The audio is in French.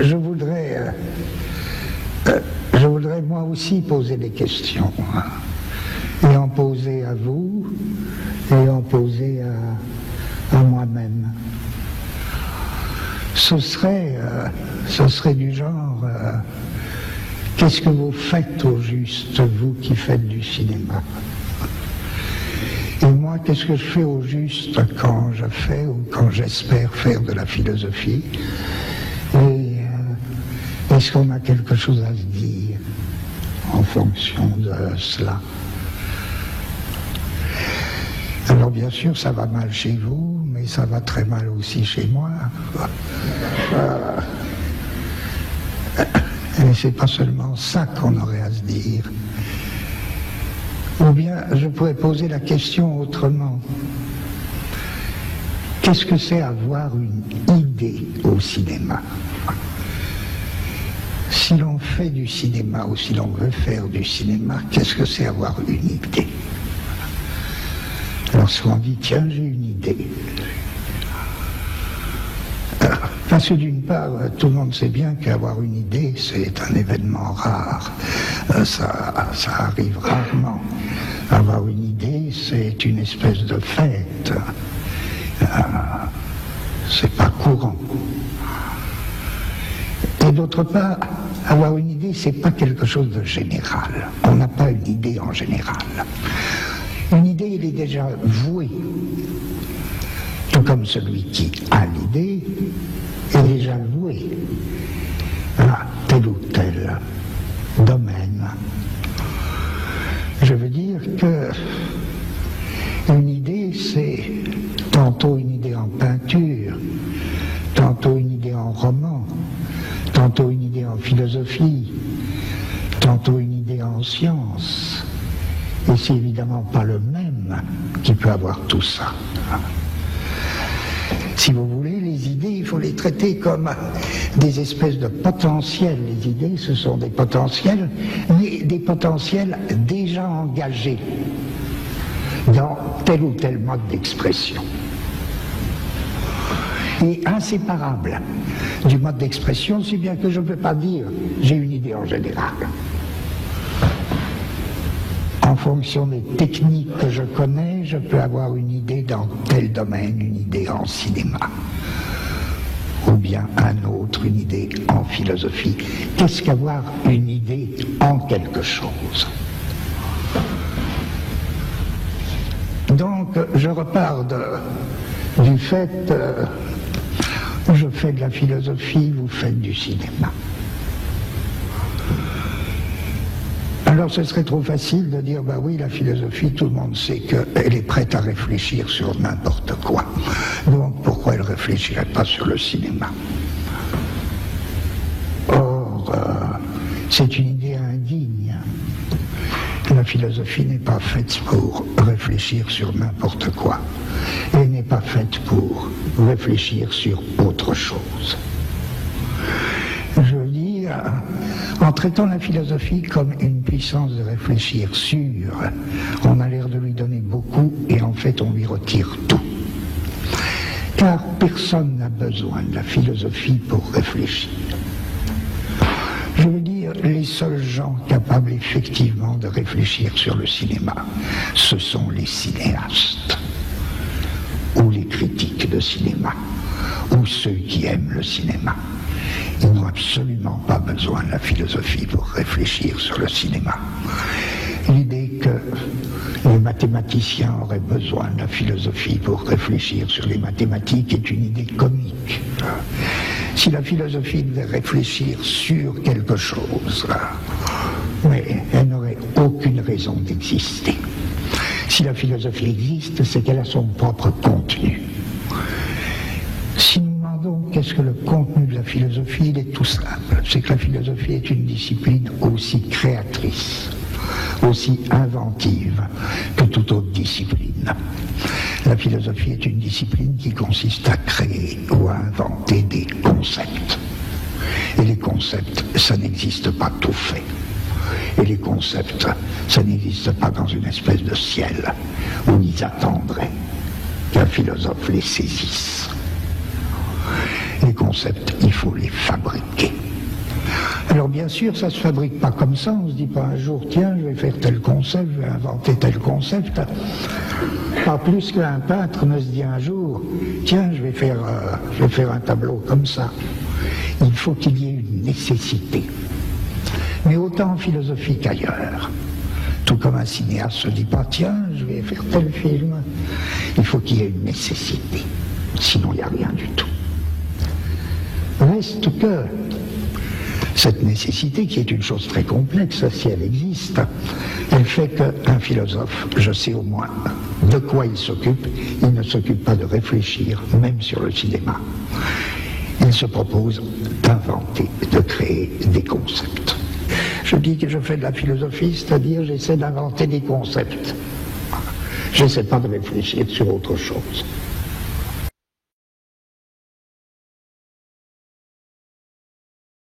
je voudrais moi aussi poser des questions, hein, et en poser à vous, et en poser à moi-même. Ce serait du genre, qu'est-ce que vous faites au juste, vous qui faites du cinéma? Et moi, qu'est-ce que je fais au juste quand je fais ou quand j'espère faire de la philosophie? Et est-ce qu'on a quelque chose à se dire en fonction de cela? Alors bien sûr, ça va mal chez vous, mais ça va très mal aussi chez moi. Et c'est pas seulement ça qu'on aurait à se dire. Ou bien, je pourrais poser la question autrement. Qu'est-ce que c'est avoir une idée au cinéma? Si l'on fait du cinéma ou si l'on veut faire du cinéma, qu'est-ce que c'est avoir une idée? Lorsqu'on dit, tiens, j'ai une idée. Parce que d'une part, tout le monde sait bien qu'avoir une idée, c'est un événement rare. Ça arrive rarement. Avoir une idée, c'est une espèce de fête. C'est pas courant. Et d'autre part, avoir une idée, c'est pas quelque chose de général. On n'a pas une idée en général. Une idée, elle est déjà vouée. Tout comme celui qui a l'idée est déjà voué à tel ou tel domaine. Je veux dire que une idée, c'est tantôt une idée en peinture, tantôt une idée en roman, tantôt une idée en philosophie, tantôt une idée en sciences. Et c'est évidemment pas le même qui peut avoir tout ça. Si vous voulez, les idées, il faut les traiter comme des espèces de potentiels. Les idées, ce sont des potentiels, mais des potentiels déjà engagés dans tel ou tel mode d'expression. Et inséparables du mode d'expression, si bien que je ne peux pas dire j'ai une idée en général. En fonction des techniques que je connais, je peux avoir une idée dans tel domaine, une idée en cinéma, ou bien un autre, une idée en philosophie. Qu'est-ce qu'avoir une idée en quelque chose? Donc, je repars du fait, je fais de la philosophie, vous faites du cinéma. Alors ce serait trop facile de dire, bah oui, la philosophie, tout le monde sait qu'elle est prête à réfléchir sur n'importe quoi. Donc pourquoi elle ne réfléchirait pas sur le cinéma? Or, c'est une idée indigne. La philosophie n'est pas faite pour réfléchir sur n'importe quoi. Elle n'est pas faite pour réfléchir sur autre chose. Je veux dire, en traitant la philosophie comme une puissance de réfléchir sûre, on a l'air de lui donner beaucoup et en fait on lui retire tout. Car personne n'a besoin de la philosophie pour réfléchir. Je veux dire, les seuls gens capables effectivement de réfléchir sur le cinéma, ce sont les cinéastes, ou les critiques de cinéma, ou ceux qui aiment le cinéma. Ils n'ont absolument pas besoin de la philosophie pour réfléchir sur le cinéma. L'idée que les mathématiciens auraient besoin de la philosophie pour réfléchir sur les mathématiques est une idée comique. Si la philosophie devait réfléchir sur quelque chose, mais elle n'aurait aucune raison d'exister. Si la philosophie existe, c'est qu'elle a son propre contenu. Si nous demandons qu'est-ce que le contenu de la philosophie, il est tout simple. C'est que la philosophie est une discipline aussi créatrice, aussi inventive que toute autre discipline. La philosophie est une discipline qui consiste à créer ou à inventer des concepts. Et les concepts, ça n'existe pas tout fait. Et les concepts, ça n'existe pas dans une espèce de ciel où ils attendraient qu'un philosophe les saisisse. Les concepts, il faut les fabriquer. Alors bien sûr, ça ne se fabrique pas comme ça, on ne se dit pas un jour, tiens, je vais faire tel concept, je vais inventer tel concept. Pas plus qu'un peintre ne se dit un jour, tiens, je vais faire un tableau comme ça. Il faut qu'il y ait une nécessité. Mais autant en philosophie qu'ailleurs. Tout comme un cinéaste se dit pas, tiens, je vais faire tel film. Il faut qu'il y ait une nécessité. Sinon, il n'y a rien du tout. Reste que cette nécessité, qui est une chose très complexe, si elle existe, elle fait qu'un philosophe, je sais au moins de quoi il s'occupe, il ne s'occupe pas de réfléchir, même sur le cinéma. Il se propose d'inventer, de créer des concepts. Je dis que je fais de la philosophie, c'est-à-dire j'essaie d'inventer des concepts. J'essaie pas de réfléchir sur autre chose.